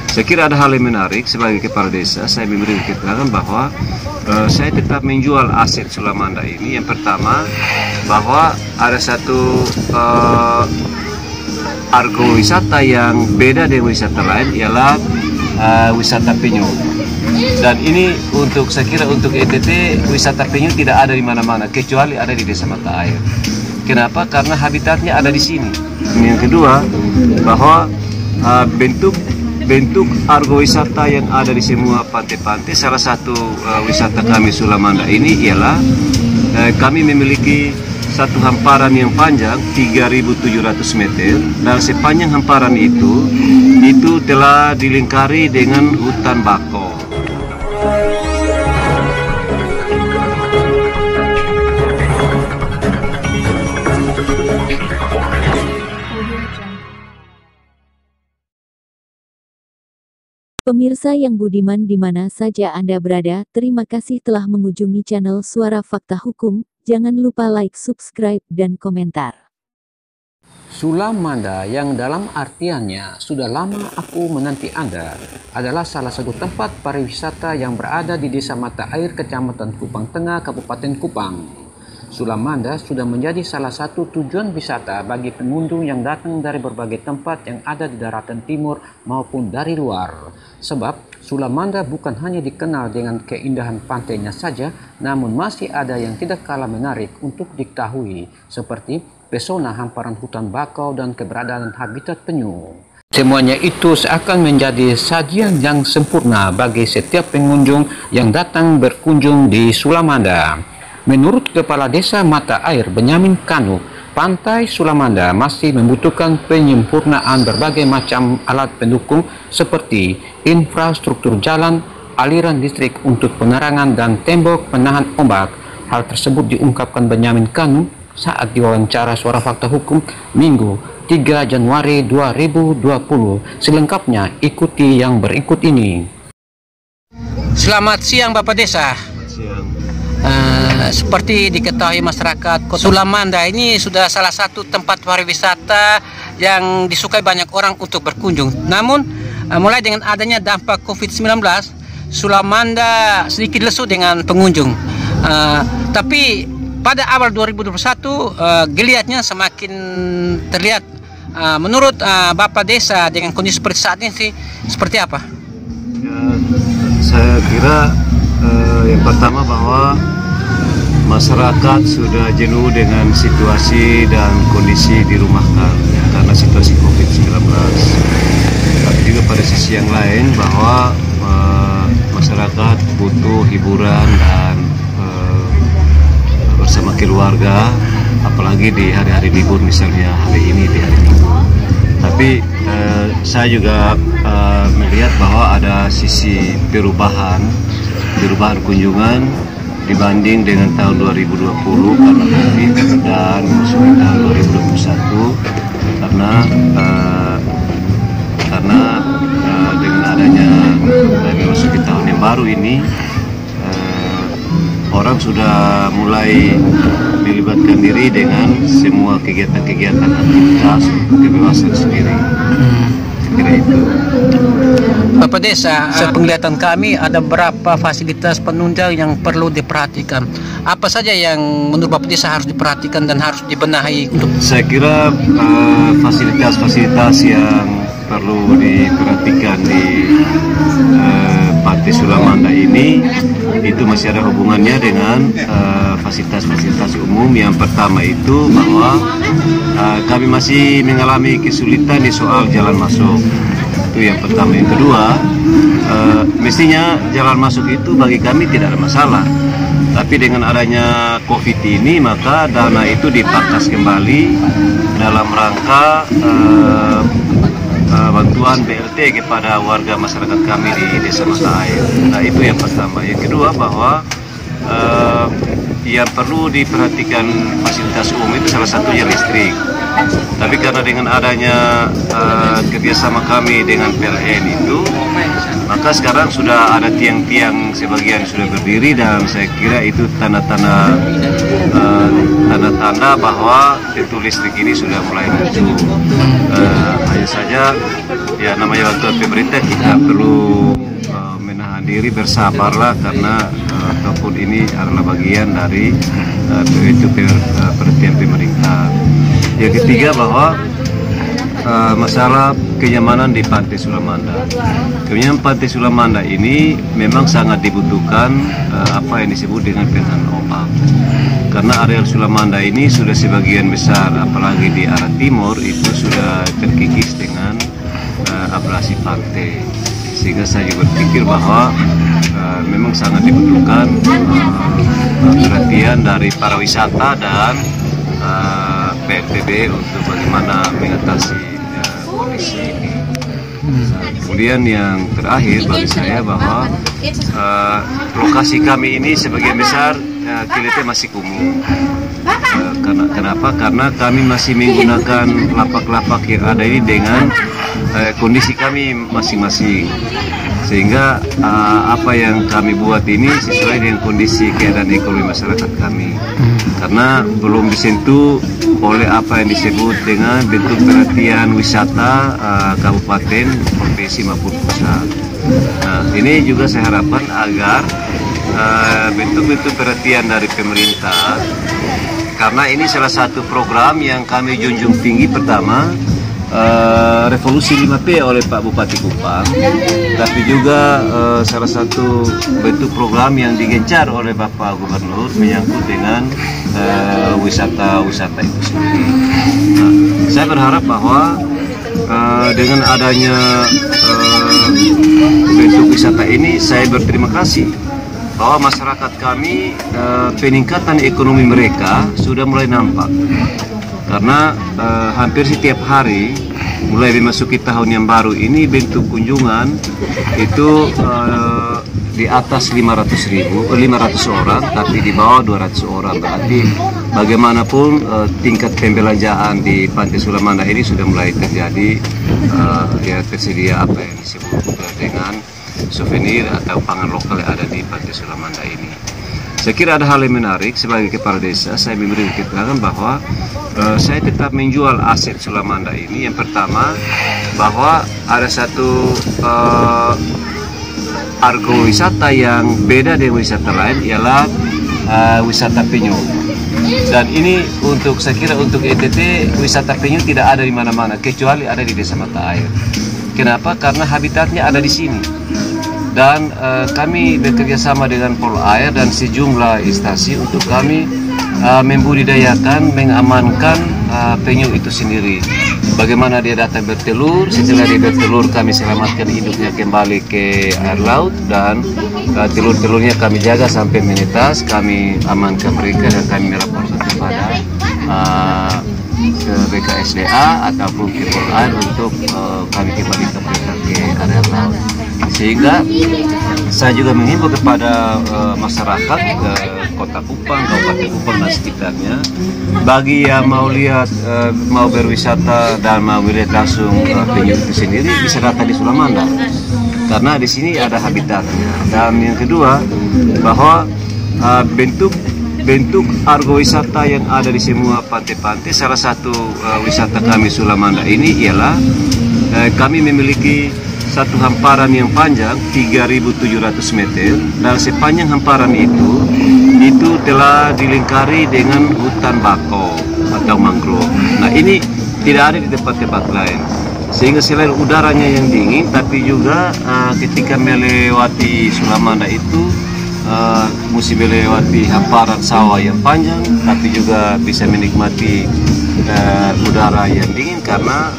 Saya kira ada hal yang menarik sebagai kepala desa. Saya memberi keterangan bahwa saya tetap menjual aset Sulamanda ini. Yang pertama, bahwa ada satu argo wisata yang beda dengan wisata lain, ialah wisata penyu. Dan ini untuk, saya kira untuk NTT, wisata penyu tidak ada di mana-mana kecuali ada di Desa Mata Air. Kenapa? Karena habitatnya ada di sini. Yang kedua, bahwa bentuk argo wisata yang ada di semua pantai-pantai, salah satu wisata kami Sulamanda ini ialah kami memiliki satu hamparan yang panjang 3.700 meter, dan sepanjang hamparan itu telah dilingkari dengan hutan bakau. Pemirsa yang budiman di mana saja Anda berada, terima kasih telah mengunjungi channel Suara Fakta Hukum. Jangan lupa like, subscribe, dan komentar. Sulamanda yang dalam artiannya sudah lama aku menanti Anda adalah salah satu tempat pariwisata yang berada di Desa Mata Air, Kecamatan Kupang Tengah, Kabupaten Kupang. Sulamanda sudah menjadi salah satu tujuan wisata bagi pengunjung yang datang dari berbagai tempat yang ada di daratan timur maupun dari luar. Sebab Sulamanda bukan hanya dikenal dengan keindahan pantainya saja, namun masih ada yang tidak kalah menarik untuk diketahui, seperti pesona hamparan hutan bakau dan keberadaan habitat penyu. Semuanya itu seakan menjadi sajian yang sempurna bagi setiap pengunjung yang datang berkunjung di Sulamanda. Menurut Kepala Desa Mata Air, Benyamin Kanu, Pantai Sulamanda masih membutuhkan penyempurnaan berbagai macam alat pendukung seperti infrastruktur jalan, aliran listrik untuk penerangan, dan tembok penahan ombak. Hal tersebut diungkapkan Benyamin Kanu saat diwawancara Suara Fakta Hukum Minggu 3 Januari 2020. Selengkapnya ikuti yang berikut ini. Selamat siang Bapak Desa. Seperti diketahui masyarakat Kota Sulamanda ini sudah salah satu tempat pariwisata yang disukai banyak orang untuk berkunjung. Namun mulai dengan adanya dampak COVID-19, Sulamanda sedikit lesu dengan pengunjung. Tapi pada awal 2021 geliatnya semakin terlihat. Menurut Bapak Desa dengan kondisi seperti saat ini seperti apa? Saya kira yang pertama bahwa masyarakat sudah jenuh dengan situasi dan kondisi dirumahkan karena situasi COVID-19. Tapi juga pada sisi yang lain bahwa masyarakat butuh hiburan dan bersama keluarga, apalagi di hari-hari libur, misalnya hari ini di hari Minggu. Tapi saya juga melihat bahwa ada sisi perubahan kunjungan dibanding dengan tahun 2020 karena COVID dan memasuki tahun 2021 karena dengan adanya memasuki tahun yang baru ini orang sudah mulai melibatkan diri dengan semua kegiatan-kegiatan aktivitas kebebasan sendiri. Kira itu. Bapak Desa, sepenglihatan kami ada beberapa fasilitas penunjang yang perlu diperhatikan. Apa saja yang menurut Bapak Desa harus diperhatikan dan harus dibenahi untuk? Saya kira fasilitas-fasilitas yang perlu diperhatikan di Pantai Sulamanda ini itu masih ada hubungannya dengan fasilitas-fasilitas umum. Yang pertama itu bahwa kami masih mengalami kesulitan di soal jalan masuk. Itu yang pertama. Yang kedua, mestinya jalan masuk itu bagi kami tidak ada masalah. Tapi dengan adanya COVID ini, maka dana itu dipangkas kembali dalam rangka bantuan BLT kepada warga masyarakat kami di Desa Mata Air. Nah, itu yang pertama. Yang kedua bahwa yang perlu diperhatikan fasilitas umum itu salah satunya listrik. Tapi karena dengan adanya kerjasama kami dengan PLN itu, Maka sekarang sudah ada tiang-tiang sebagian sudah berdiri, dan saya kira itu tanda-tanda bahwa pintu listrik ini sudah mulai muncul. Hanya saja ya namanya bantuan pemerintah, kita perlu menahan diri, bersabarlah, karena ataupun ini adalah bagian dari itu perhatian pemerintah. Yang ketiga bahwa masalah kenyamanan di Pantai Sulamanda. Kenyamanan Pantai Sulamanda ini memang sangat dibutuhkan apa yang disebut dengan penghalang ombak. Karena areal Sulamanda ini sudah sebagian besar, apalagi di arah timur, itu sudah terkikis dengan abrasi pantai. Sehingga saya juga berpikir bahwa memang sangat dibutuhkan perhatian dari para wisata dan BNPB untuk bagaimana mengatasi kondisi ini. Kemudian yang terakhir bagi saya bahwa lokasi kami ini sebagian besar kilitnya masih kumuh. Kenapa? Karena kami masih menggunakan lapak-lapak yang ada ini dengan kondisi kami masing-masing. Sehingga apa yang kami buat ini sesuai dengan kondisi keadaan ekonomi masyarakat kami. Karena belum disentuh oleh apa yang disebut dengan bentuk perhatian wisata kabupaten, provinsi maupun pusat. Nah, ini juga saya harapkan agar bentuk-bentuk perhatian dari pemerintah, karena ini salah satu program yang kami junjung tinggi. Pertama, revolusi 5P oleh Pak Bupati Kupang, tapi juga salah satu bentuk program yang digencar oleh Bapak Gubernur menyangkut dengan wisata-wisata itu sendiri. Nah, saya berharap bahwa dengan adanya bentuk wisata ini, saya berterima kasih bahwa masyarakat kami peningkatan ekonomi mereka sudah mulai nampak. Karena hampir setiap hari mulai memasuki tahun yang baru ini bentuk kunjungan itu di atas 500 orang, tapi di bawah 200 orang. Berarti bagaimanapun tingkat pembelanjaan di Pantai Sulamanda ini sudah mulai terjadi, ya tersedia apa yang disebut dengan souvenir atau pangan lokal yang ada di Pantai Sulamanda ini. Saya kira ada hal yang menarik sebagai kepala desa. Saya memberi keterangan bahwa saya tetap menjual aset Sulamanda ini. Yang pertama, bahwa ada satu argowisata yang beda dengan wisata lain, ialah wisata penyu. Dan ini untuk, saya kira untuk NTT, wisata penyu tidak ada di mana-mana kecuali ada di Desa Mata Air. Kenapa? Karena habitatnya ada di sini. Dan kami bekerja sama dengan Polair dan sejumlah instansi untuk kami membudidayakan, mengamankan penyu itu sendiri. Bagaimana dia datang bertelur, setelah dia bertelur kami selamatkan induknya kembali ke air laut, dan telur-telurnya kami jaga sampai menetas, kami amankan mereka dan kami melaporkan kepada ke BKSDA ataupun ke Polair untuk kami kembalikan mereka ke area laut. Sehingga saya juga menghimbau kepada masyarakat Kota Kupang, Kabupaten Kupang dan sekitarnya, bagi yang mau lihat, mau berwisata dan mau melihat langsung penyu itu sendiri, bisa datang di Sulamanda karena di sini ada habitatnya. Dan yang kedua, bahwa bentuk argowisata yang ada di semua pantai-pantai, salah satu wisata kami Sulamanda ini ialah kami memiliki satu hamparan yang panjang 3.700 meter, dan sepanjang hamparan itu telah dilingkari dengan hutan bakau atau mangrove. Nah, ini tidak ada di tempat-tempat lain, sehingga selain udaranya yang dingin, tapi juga ketika melewati Sulamanda itu mesti melewati hamparan sawah yang panjang, tapi juga bisa menikmati udara yang dingin karena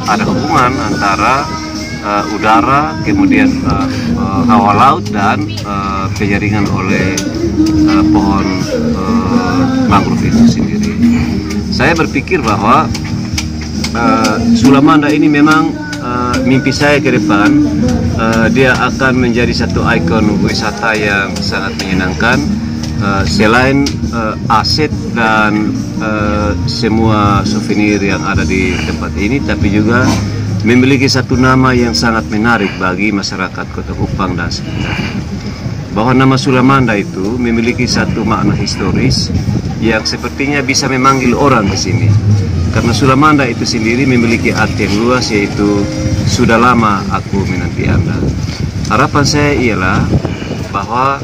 ada hubungan antara udara, kemudian hawa laut dan penyaringan oleh pohon mangrove itu sendiri. Saya berpikir bahwa Sulamanda ini memang mimpi saya ke depan, dia akan menjadi satu ikon wisata yang sangat menyenangkan. Selain aset dan semua souvenir yang ada di tempat ini, tapi juga memiliki satu nama yang sangat menarik bagi masyarakat Kota Kupang dan sekitar. Bahwa nama Sulamanda itu memiliki satu makna historis yang sepertinya bisa memanggil orang ke sini. Karena Sulamanda itu sendiri memiliki arti yang luas, yaitu sudah lama aku menanti Anda. Harapan saya ialah bahwa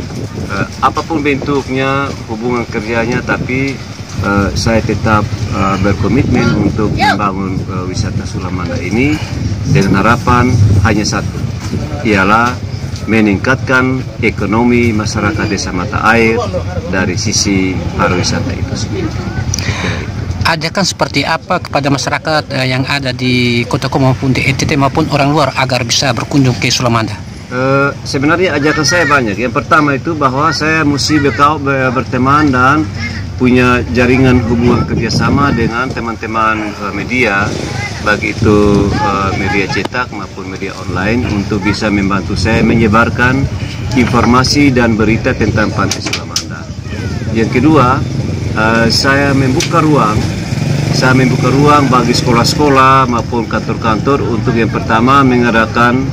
apapun bentuknya hubungan kerjanya, tapi saya tetap berkomitmen untuk membangun wisata Sulamanda ini dengan harapan hanya satu, ialah meningkatkan ekonomi masyarakat Desa Mata Air dari sisi pariwisata itu sendiri. Ajakan seperti apa kepada masyarakat yang ada di Kota Kupang maupun di NTT maupun orang luar agar bisa berkunjung ke Sulamanda? Sebenarnya ajakan saya banyak. Yang pertama itu bahwa saya mesti berteman dan punya jaringan hubungan kerjasama dengan teman-teman media, baik itu media cetak maupun media online, untuk bisa membantu saya menyebarkan informasi dan berita tentang Pantai Sulamanda. Yang kedua, saya membuka ruang bagi sekolah-sekolah maupun kantor-kantor untuk yang pertama mengadakan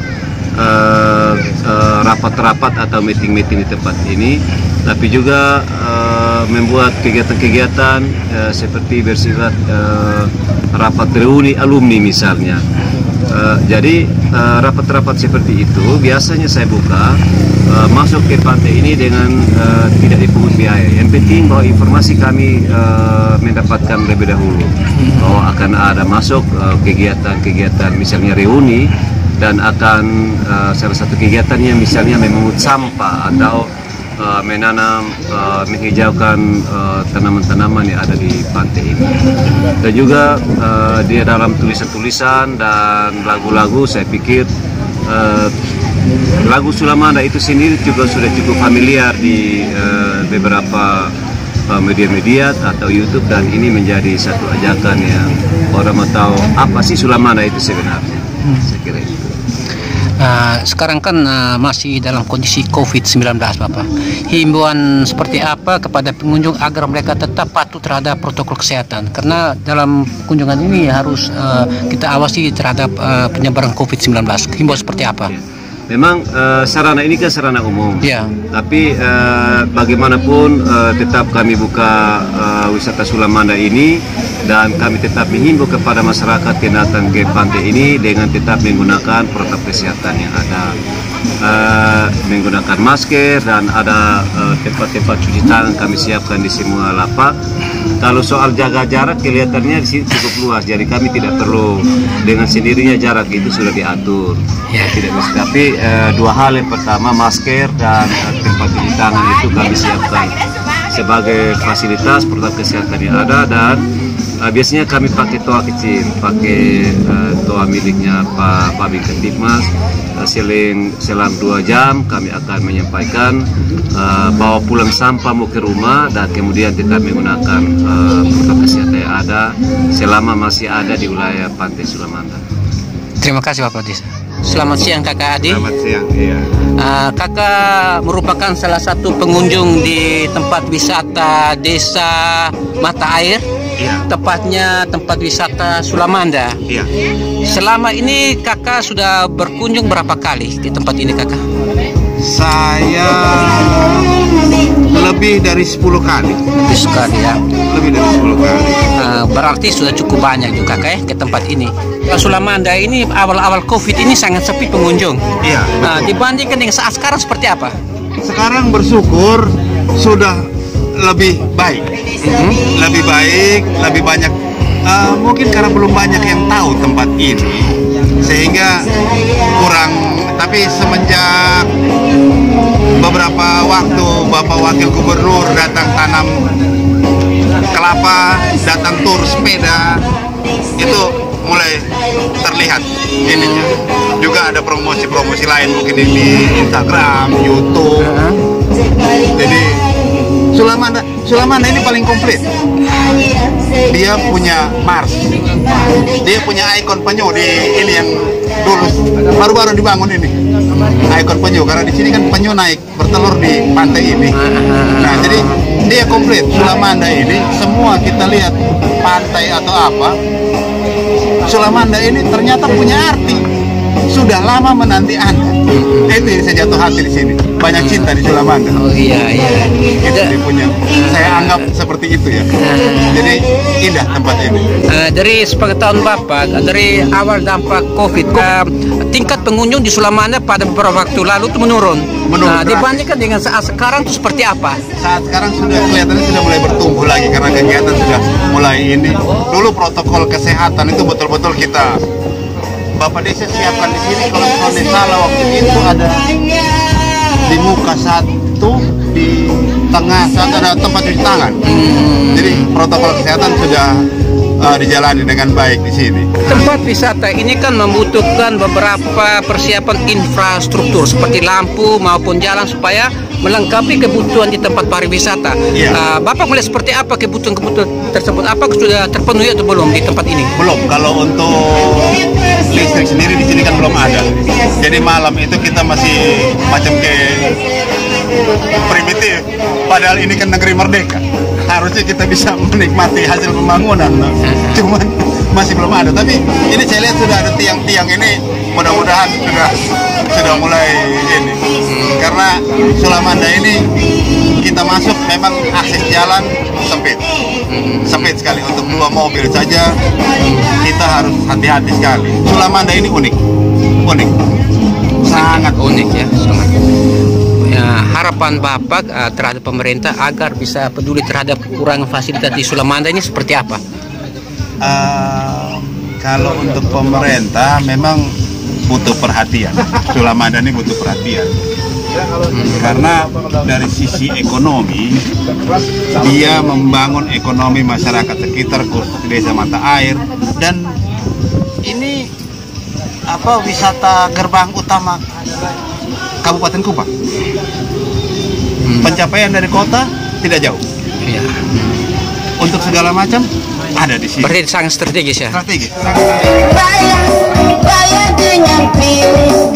rapat-rapat atau meeting-meeting di tempat ini, tapi juga membuat kegiatan-kegiatan seperti bersifat rapat reuni alumni misalnya. Jadi rapat-rapat seperti itu biasanya saya buka masuk ke pantai ini dengan tidak dipungut biaya. Yang penting bahwa informasi kami mendapatkan lebih dahulu bahwa akan ada masuk kegiatan-kegiatan misalnya reuni, dan akan salah satu kegiatannya misalnya memungut sampah atau menanam, menghijaukan tanaman-tanaman yang ada di pantai ini. Dan juga dia dalam tulisan-tulisan dan lagu-lagu, saya pikir lagu Sulamanda itu sendiri juga sudah cukup familiar di beberapa media-media atau YouTube, dan ini menjadi satu ajakan yang orang mau tahu apa sih Sulamanda itu sebenarnya. Saya kira itu. Sekarang kan masih dalam kondisi COVID-19, Bapak. Himbauan seperti apa kepada pengunjung agar mereka tetap patuh terhadap protokol kesehatan? Karena dalam kunjungan ini harus kita awasi terhadap penyebaran COVID-19. Himbauan seperti apa? Memang sarana ini kan sarana umum, ya. Tapi bagaimanapun tetap kami buka wisata Sulamanda ini, dan kami tetap menghimbau kepada masyarakat yang datang ke pantai ini dengan tetap menggunakan protokol kesehatan yang ada, menggunakan masker, dan ada tempat-tempat cuci tangan kami siapkan di semua lapak. Kalau soal jaga jarak, kelihatannya di sini cukup luas, jadi kami tidak perlu dengan sendirinya, jarak itu sudah diatur. Ya. Tidak bisa. Tapi dua hal, yang pertama masker dan tempat cuci tangan itu kami siapkan sebagai fasilitas protokol kesehatan yang ada, dan biasanya kami pakai toa kecil, pakai toa miliknya Pak Babin Kantipmas. Selang 2 jam kami akan menyampaikan bawa pulang sampah mau ke rumah, dan kemudian tetap menggunakan protokol kesehatan yang ada selama masih ada di wilayah Pantai Sulamanda. Terima kasih Bapak Desa. Selamat siang Kakak Adi. Selamat siang. Iya. Kakak merupakan salah satu pengunjung di tempat wisata Desa Mata Air. Iya. Tepatnya tempat wisata Sulamanda. Iya. Selama ini Kakak sudah berkunjung berapa kali di tempat ini, Kakak? Saya lebih dari 10 kali. Lebih sekali ya. Lebih dari 10 kali. Berarti sudah cukup banyak juga Kakak ke tempat ini. Sulamanda ini awal-awal COVID ini sangat sepi pengunjung. Iya. Dibandingkan dengan saat sekarang seperti apa? Sekarang bersyukur sudah lebih baik. Lebih baik, lebih banyak. Mungkin karena belum banyak yang tahu tempat ini, sehingga kurang. Tapi semenjak beberapa waktu Bapak Wakil Gubernur datang tanam kelapa, datang tur sepeda, itu mulai terlihat ininya. Juga ada promosi-promosi lain mungkin di Instagram, YouTube. Jadi Sulamanda ini paling komplit. Dia punya Mars, dia punya ikon penyu di ini yang dulu baru-baru dibangun ini, ikon penyu, karena di sini kan penyu naik bertelur di pantai ini. Nah, jadi dia komplit. Sulamanda ini semua kita lihat pantai atau apa Sulamanda ini ternyata punya arti. Sudah lama menanti Anda. Itu yang saya jatuh hati di sini. Banyak cinta di Sulamanda. Oh iya. Itu dia punya. Saya anggap seperti itu ya. Jadi indah tempat ini. Dari sepengetahuan Bapak, dari awal dampak COVID, tingkat pengunjung di Sulamanda pada beberapa waktu lalu itu menurun. Dibandingkan dengan saat sekarang itu seperti apa? Saat sekarang sudah kelihatannya sudah mulai bertumbuh lagi karena kegiatan sudah mulai ini. Dulu protokol kesehatan itu betul-betul kita Bapak Desa siapkan di sini. Kalau tidak salah waktu itu ada di muka satu, di tengah satu ada tempat cuci tangan. Jadi protokol kesehatan sudah dijalani dengan baik di sini. Tempat wisata ini kan membutuhkan beberapa persiapan infrastruktur seperti lampu maupun jalan supaya melengkapi kebutuhan di tempat pariwisata. Bapak melihat seperti apa kebutuhan tersebut? Apa sudah terpenuhi atau belum di tempat ini? Belum. Kalau untuk listrik sendiri di sini kan belum ada. Jadi malam itu kita masih macam kayak primitif. Padahal ini kan negeri merdeka. Harusnya kita bisa menikmati hasil pembangunan. Cuman masih belum ada. Tapi ini saya lihat sudah ada tiang-tiang ini. Mudah-mudahan sudah mulai ini. Karena Sulamanda ini kita masuk memang akses jalan sempit sekali. Untuk 2 mobil saja kita harus hati-hati sekali. Sulamanda ini unik, sangat unik ya. Harapan Bapak terhadap pemerintah agar bisa peduli terhadap kekurangan fasilitas di Sulamanda ini seperti apa? Kalau untuk pemerintah memang butuh perhatian. Sulamanda ini butuh perhatian. Karena dari sisi ekonomi dia membangun ekonomi masyarakat sekitar khusus Desa Mata Air, dan ini wisata gerbang utama Kabupaten Kupang. Pencapaian dari kota tidak jauh. Untuk segala macam ada di sini. Berarti sangat strategis ya. Strategis. Bayang dengan pilih